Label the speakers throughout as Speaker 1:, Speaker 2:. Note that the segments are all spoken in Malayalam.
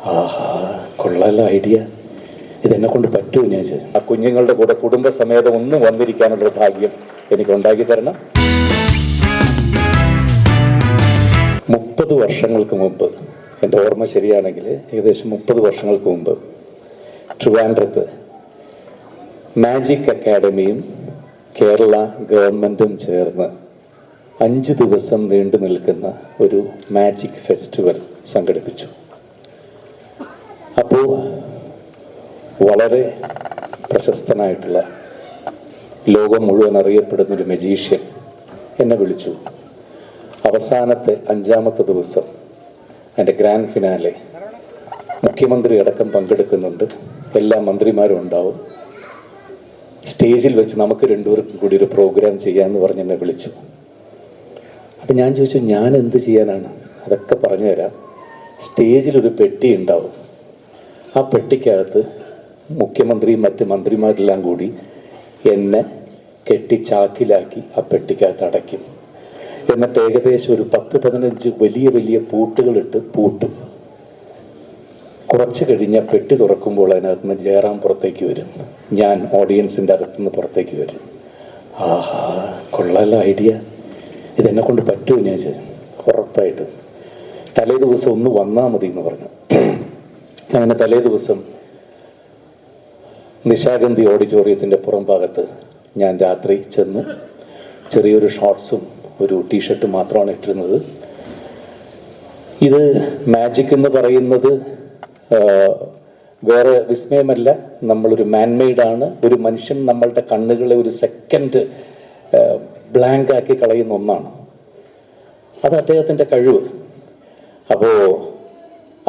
Speaker 1: ആഹാ, കൊള്ളാല ഐഡിയ. ഇതെന്നെ കൊണ്ട് പറ്റുമോ? ഞാൻ ചോദിച്ചു. ആ കുഞ്ഞുങ്ങളുടെ കൂടെ കുടുംബസമേതം ഒന്ന് വന്നിരിക്കാനുള്ള ഭാഗ്യം എനിക്ക് ഉണ്ടാക്കി തരണം. 30 വർഷങ്ങൾക്ക് മുമ്പ്, എൻ്റെ ഓർമ്മ ശരിയാണെങ്കിൽ ഏകദേശം 30 വർഷങ്ങൾക്ക് മുമ്പ് ട്രിവാൻഡ്രത്ത് മാജിക് അക്കാഡമിയും കേരള ഗവൺമെൻറ്റും ചേർന്ന് 5 ദിവസം നീണ്ടു നിൽക്കുന്ന ഒരു മാജിക് ഫെസ്റ്റിവൽ സംഘടിപ്പിച്ചു. അപ്പോൾ വളരെ പ്രശസ്തനായിട്ടുള്ള, ലോകം മുഴുവൻ അറിയപ്പെടുന്നൊരു മജീഷ്യൻ എന്നെ വിളിച്ചു. അവസാനത്തെ 5-ാമത്തെ ദിവസം എൻ്റെ ഗ്രാൻഡ് ഫിനാലെ, മുഖ്യമന്ത്രി അടക്കം പങ്കെടുക്കുന്നുണ്ട്, എല്ലാ മന്ത്രിമാരും ഉണ്ടാവും. സ്റ്റേജിൽ വെച്ച് നമുക്ക് രണ്ടുപേർക്കും കൂടി ഒരു പ്രോഗ്രാം ചെയ്യാമെന്ന് പറഞ്ഞ് എന്നെ വിളിച്ചു. അപ്പം ഞാൻ ചോദിച്ചു, ഞാൻ എന്ത് ചെയ്യാനാണ്? അതൊക്കെ പറഞ്ഞുതരാം. സ്റ്റേജിലൊരു പെട്ടി ഉണ്ടാവും. ആ പെട്ടിക്കകത്ത് മുഖ്യമന്ത്രിയും മറ്റ് മന്ത്രിമാരെല്ലാം കൂടി എന്നെ കെട്ടി ചാക്കിലാക്കി ആ പെട്ടിക്കകത്ത് അടയ്ക്കും. എന്നിട്ട് ഏകദേശം ഒരു 10-15 വലിയ വലിയ പൂട്ടുകളിട്ട് പൂട്ടും. കുറച്ച് കഴിഞ്ഞാൽ പെട്ടി തുറക്കുമ്പോൾ അതിനകത്ത് നിന്ന് ജയറാം പുറത്തേക്ക് വരും, ഞാൻ ഓഡിയൻസിൻ്റെ അകത്തുനിന്ന് പുറത്തേക്ക് വരും. ആഹാ, കൊള്ളാല ഐഡിയ. ഇതെന്നെ കൊണ്ട് പറ്റുമോ? ഞാൻ ചോദിച്ചു. ഉറപ്പായിട്ട്. തലേ ദിവസം ഒന്ന് വന്നാൽ മതി എന്ന് പറഞ്ഞു. അങ്ങനെ തലേ ദിവസം നിശാഗന്ധി ഓഡിറ്റോറിയത്തിൻ്റെ പുറം ഭാഗത്ത് ഞാൻ രാത്രി ചെന്നു. ചെറിയൊരു ഷോർട്ട്സും ഒരു ടീഷർട്ടും മാത്രമാണ് ഇട്ടിരുന്നത്. ഇത് മാജിക് എന്ന് പറയുന്നത് വേറെ വിസ്മയമല്ല, നമ്മളൊരു മാൻമെയ്ഡാണ്. ഒരു മനുഷ്യൻ നമ്മളുടെ കണ്ണുകളെ ഒരു സെക്കൻഡ് ബ്ലാങ്ക് ആക്കി കളയുന്ന ഒന്നാണ്. അത് അദ്ദേഹത്തിൻ്റെ കഴിവ്. അപ്പോൾ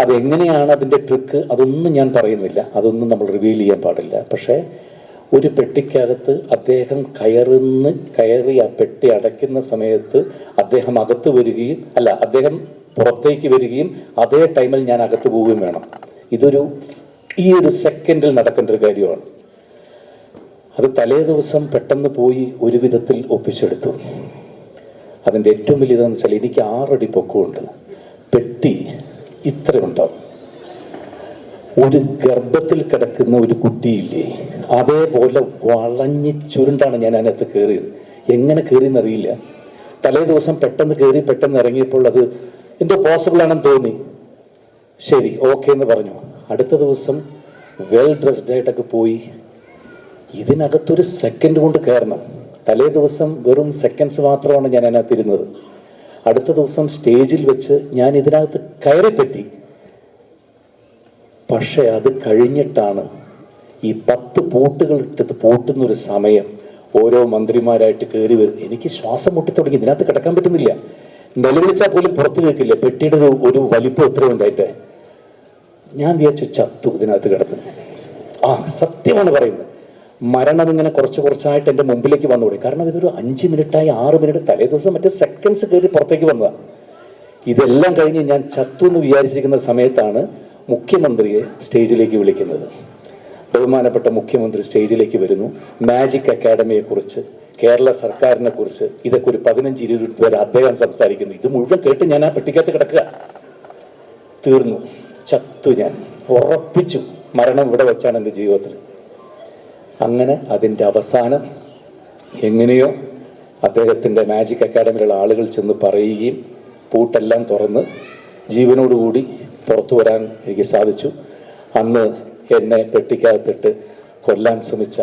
Speaker 1: അതെങ്ങനെയാണ് അതിൻ്റെ ട്രിക്ക്, അതൊന്നും ഞാൻ പറയുന്നില്ല, അതൊന്നും നമ്മൾ റിവീൽ ചെയ്യാൻ പാടില്ല. പക്ഷേ ഒരു പെട്ടിക്കകത്ത് അദ്ദേഹം കയറി ആ പെട്ടി അടയ്ക്കുന്ന സമയത്ത് അദ്ദേഹം അകത്ത് വരികയും അദ്ദേഹം പുറത്തേക്ക് വരികയും അതേ ടൈമിൽ ഞാൻ അകത്ത് പോവുകയും വേണം. ഈ ഒരു സെക്കൻഡിൽ നടക്കേണ്ട ഒരു കാര്യമാണ്. അത് തലേ ദിവസം പെട്ടെന്ന് പോയി ഒരു വിധത്തിൽ ഒപ്പിച്ചെടുത്തു. അതിൻ്റെ ഏറ്റവും വലിയതെന്ന് വെച്ചാൽ എനിക്ക് 6 അടി പൊക്കമുണ്ട്. പെട്ടി ഇത്ര ഉണ്ടാവും. ഒരു ഗർഭത്തിൽ കിടക്കുന്ന ഒരു കുട്ടിയില്ലേ, അതേപോലെ വളഞ്ഞ് ചുരുണ്ടാണ് ഞാൻ അതിനകത്ത് കയറിയത്. എങ്ങനെ കയറിയെന്നറിയില്ല. തലേ ദിവസം പെട്ടെന്ന് കയറി പെട്ടെന്ന് ഇറങ്ങിയപ്പോൾ അത് എന്തോ പോസിബിൾ ആണെന്ന് തോന്നി. ശരി, ഓക്കെ എന്ന് പറഞ്ഞു. അടുത്ത ദിവസം വെൽ ഡ്രസ്ഡ് ആയിട്ടൊക്കെ പോയി. ഇതിനകത്തൊരു സെക്കൻഡ് കൊണ്ട് കയറണം. തലേ ദിവസം വെറും സെക്കൻഡ്സ് മാത്രമാണ് ഞാൻ അതിനകത്ത് ഇരുന്നത്. അടുത്ത ദിവസം സ്റ്റേജിൽ വെച്ച് ഞാൻ ഇതിനകത്ത് കയറിപ്പറ്റി. പക്ഷെ അത് കഴിഞ്ഞിട്ടാണ് ഈ 10 പൂട്ടുകൾ ഇട്ടത് പൂട്ടുന്നൊരു സമയം ഓരോ മന്ത്രിമാരായിട്ട് കയറി വരും. എനിക്ക് ശ്വാസം മുട്ടി തുടങ്ങി. ഇതിനകത്ത് കിടക്കാൻ പറ്റുന്നില്ല. നിലവിളിച്ചാൽ പോലും പുറത്ത് കേൾക്കില്ല. പെട്ടിയുടെ ഒരു വലിപ്പം എത്രയും ഉണ്ടായിട്ട് ഞാൻ വിചാരിച്ചു ചത്തു ഇതിനകത്ത് കിടന്നു. സത്യമാണ് പറയുന്നത്. മരണം ഇങ്ങനെ കുറച്ചായിട്ട് എൻ്റെ മുമ്പിലേക്ക് വന്നുകൂടി. കാരണം ഇതൊരു 5 മിനിറ്റായി 6 മിനിറ്റ്, തലേ ദിവസം മറ്റേ സെക്കൻഡ്സ് കയറി പുറത്തേക്ക് വന്നതാണ്. ഇതെല്ലാം കഴിഞ്ഞ് ഞാൻ ചത്തു എന്ന് വിചാരിച്ചിരിക്കുന്ന സമയത്താണ് മുഖ്യമന്ത്രിയെ സ്റ്റേജിലേക്ക് വിളിക്കുന്നത്. ബഹുമാനപ്പെട്ട മുഖ്യമന്ത്രി സ്റ്റേജിലേക്ക് വരുന്നു. മാജിക് അക്കാഡമിയെക്കുറിച്ച്, കേരള സർക്കാരിനെ കുറിച്ച്, ഇതൊക്കെ ഒരു 15-20 മിനിറ്റ് വരെ അദ്ദേഹം സംസാരിക്കുന്നു. ഇത് മുഴുവൻ കേട്ട് ഞാൻ ആ പെട്ടിക്കകത്ത് കിടക്കുക. തീർന്നു, ചത്തു. ഞാൻ ഉറപ്പിച്ചു മരണം ഇവിടെ വെച്ചാണ് എൻ്റെ ജീവിതത്തിൽ. അങ്ങനെ അതിൻ്റെ അവസാനം എങ്ങനെയോ അദ്ദേഹത്തിൻ്റെ മാജിക് അക്കാഡമിയിലുള്ള ആളുകൾ ചെന്ന് പറയുകയും പൂട്ടെല്ലാം തുറന്ന് ജീവനോടുകൂടി പുറത്തു വരാൻ എനിക്ക് സാധിച്ചു. അന്ന് എന്നെ പെട്ടിക്കകത്തിട്ട് കൊല്ലാൻ ശ്രമിച്ച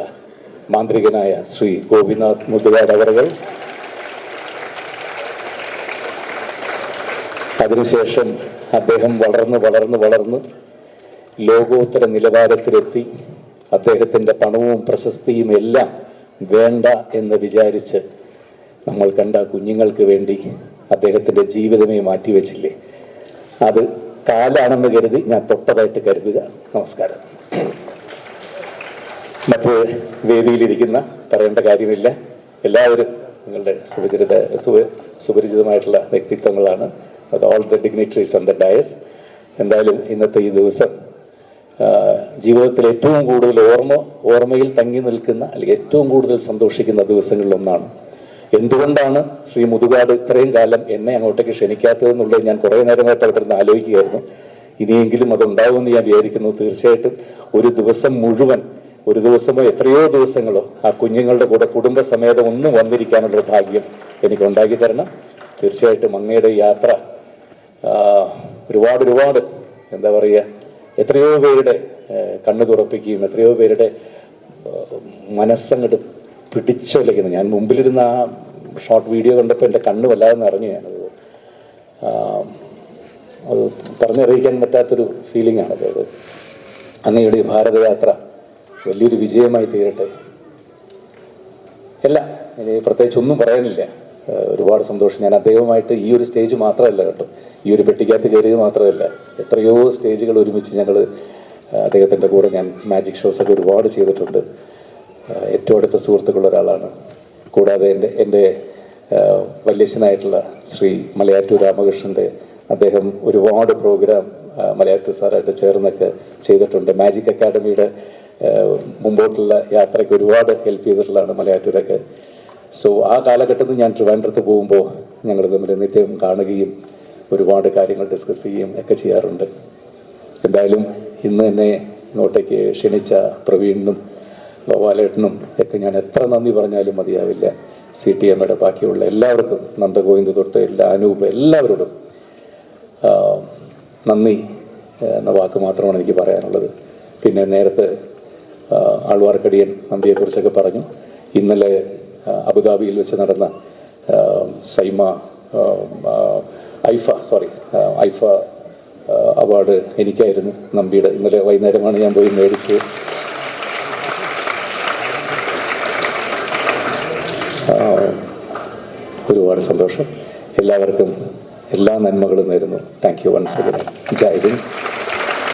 Speaker 1: മാന്ത്രികനായ ശ്രീ ഗോപിനാഥ് മുതുകാട് അവറുകൾ, അതിനുശേഷം അദ്ദേഹം വളർന്ന് ലോകോത്തര നിലവാരത്തിലെത്തി. അദ്ദേഹത്തിൻ്റെ പണവും പ്രശസ്തിയും എല്ലാം വേണ്ട എന്ന് വിചാരിച്ച് നമ്മൾ കണ്ട കുഞ്ഞുങ്ങൾക്ക് വേണ്ടി അദ്ദേഹത്തിൻ്റെ ജീവിതമേ മാറ്റിവെച്ചില്ലേ, അത് കാലാണെന്ന് കരുതി ഞാൻ തൊട്ടതായിട്ട് കരുതുക. നമസ്കാരം. മറ്റ് വേദിയിലിരിക്കുന്ന പറയേണ്ട കാര്യമില്ല, എല്ലാവരും നിങ്ങളുടെ സുപരിചിതമായിട്ടുള്ള വ്യക്തിത്വങ്ങളാണ്. അത് all the dignitaries on the Diaz. എന്തായാലും ഇന്നത്തെ ഈ ദിവസം ജീവിതത്തിൽ ഏറ്റവും കൂടുതൽ ഓർമ്മയിൽ തങ്ങി നിൽക്കുന്ന, അല്ലെങ്കിൽ ഏറ്റവും കൂടുതൽ സന്തോഷിക്കുന്ന ദിവസങ്ങളിലൊന്നാണ്. എന്തുകൊണ്ടാണ് ശ്രീ മുതുകാട് ഇത്രയും കാലം എന്നെ അങ്ങോട്ടേക്ക് ക്ഷണിക്കാത്തതെന്നുള്ളത് ഞാൻ കുറേ നേരമായിട്ട് അവിടെ നിന്ന് ആലോചിക്കുകയായിരുന്നു. ഇനിയെങ്കിലും അതുണ്ടാവുമെന്ന് ഞാൻ വിചാരിക്കുന്നു. തീർച്ചയായിട്ടും ഒരു ദിവസം മുഴുവൻ, ഒരു ദിവസമോ എത്രയോ ദിവസങ്ങളോ ആ കുഞ്ഞുങ്ങളുടെ കൂടെ കുടുംബസമേതം ഒന്നും വന്നിരിക്കാനുള്ള ഭാഗ്യം എനിക്ക് ഉണ്ടാക്കി തരണം. തീർച്ചയായിട്ടും അങ്ങയുടെ യാത്ര ഒരുപാട് എന്താ പറയുക, എത്രയോ പേരുടെ കണ്ണു തുറപ്പിക്കുകയും എത്രയോ പേരുടെ മനസ്സങ്ങോട്ട് പിടിച്ചൊലയ്ക്കുന്നു. ഞാൻ മുമ്പിലിരുന്ന ആ ഷോർട്ട് വീഡിയോ കണ്ടപ്പോൾ എൻ്റെ കണ്ണ് വല്ലാതെ നിറഞ്ഞു. ഞാനത് അത് പറഞ്ഞറിയിക്കാൻ പറ്റാത്തൊരു ഫീലിംഗ് ആണത്. അത് അങ്ങയുടെ ഭാരതയാത്ര വലിയൊരു വിജയമായി തീരട്ടെ. എല്ലാം ഇനി പ്രത്യേകിച്ച് ഒന്നും പറയാനില്ല. ഒരുപാട് സന്തോഷം. ഞാൻ അദ്ദേഹവുമായിട്ട് ഈ ഒരു സ്റ്റേജ് മാത്രമല്ല കേട്ടോ, ഈ ഒരു പെട്ടിക്കകത്ത് കയറിയത് മാത്രമല്ല, എത്രയോ സ്റ്റേജുകൾ ഒരുമിച്ച് ഞങ്ങൾ അദ്ദേഹത്തിൻ്റെ കൂടെ ഞാൻ മാജിക് ഷോസൊക്കെ ഒരുപാട് ചെയ്തിട്ടുണ്ട്. ഏറ്റവും അടുത്ത സുഹൃത്തുക്കളുള്ള ഒരാളാണ്. കൂടാതെ എൻ്റെ വല്യച്ഛനായിട്ടുള്ള ശ്രീ മലയാറ്റൂർ രാമകൃഷ്ണൻ്റെ അദ്ദേഹം ഒരുപാട് പ്രോഗ്രാം മലയാറ്റൂർ സാറായിട്ട് ചേർന്നൊക്കെ ചെയ്തിട്ടുണ്ട്. മാജിക് അക്കാഡമിയുടെ മുമ്പോട്ടുള്ള യാത്രയ്ക്ക് ഒരുപാട് ഹെൽപ്പ് ചെയ്തിട്ടുള്ളതാണ് മലയാറ്റൂരൊക്കെ. സോ ആ കാലഘട്ടത്തിൽ ഞാൻ ട്രിവാൻഡ്രത്ത് പോകുമ്പോൾ ഞങ്ങൾ തമ്മിൽ നിത്യം കാണുകയും ഒരുപാട് കാര്യങ്ങൾ ഡിസ്കസ് ചെയ്യുകയും ഒക്കെ ചെയ്യാറുണ്ട്. എന്തായാലും ഇന്ന് എന്നെ ഇങ്ങോട്ടേക്ക് ക്ഷണിച്ച പ്രവീണിനും ഗോപാലേട്ടനും ഒക്കെ ഞാൻ എത്ര നന്ദി പറഞ്ഞാലും മതിയാവില്ല. CTMയുടെ ബാക്കിയുള്ള എല്ലാവർക്കും, നന്ദഗോവിന്ദ് തൊട്ട് അനൂപ്, എല്ലാവരോടും നന്ദി എന്ന വാക്ക് മാത്രമാണ് എനിക്ക് പറയാനുള്ളത്. പിന്നെ നേരത്തെ ആൾവാർക്കടിയൻ നന്ദിയെക്കുറിച്ചൊക്കെ പറഞ്ഞു. ഇന്നലെ അബുദാബിയിൽ വെച്ച് നടന്ന ഐഫ അവാർഡ് എനിക്കായിരുന്നു, നമ്പിയുടെ. ഇന്നലെ വൈകുന്നേരമാണ് ഞാൻ പോയി മേടിച്ചത്. ഒരുപാട് സന്തോഷം. എല്ലാവർക്കും എല്ലാ നന്മകളും നേരുന്നു. Thank you once again. Jai Hind.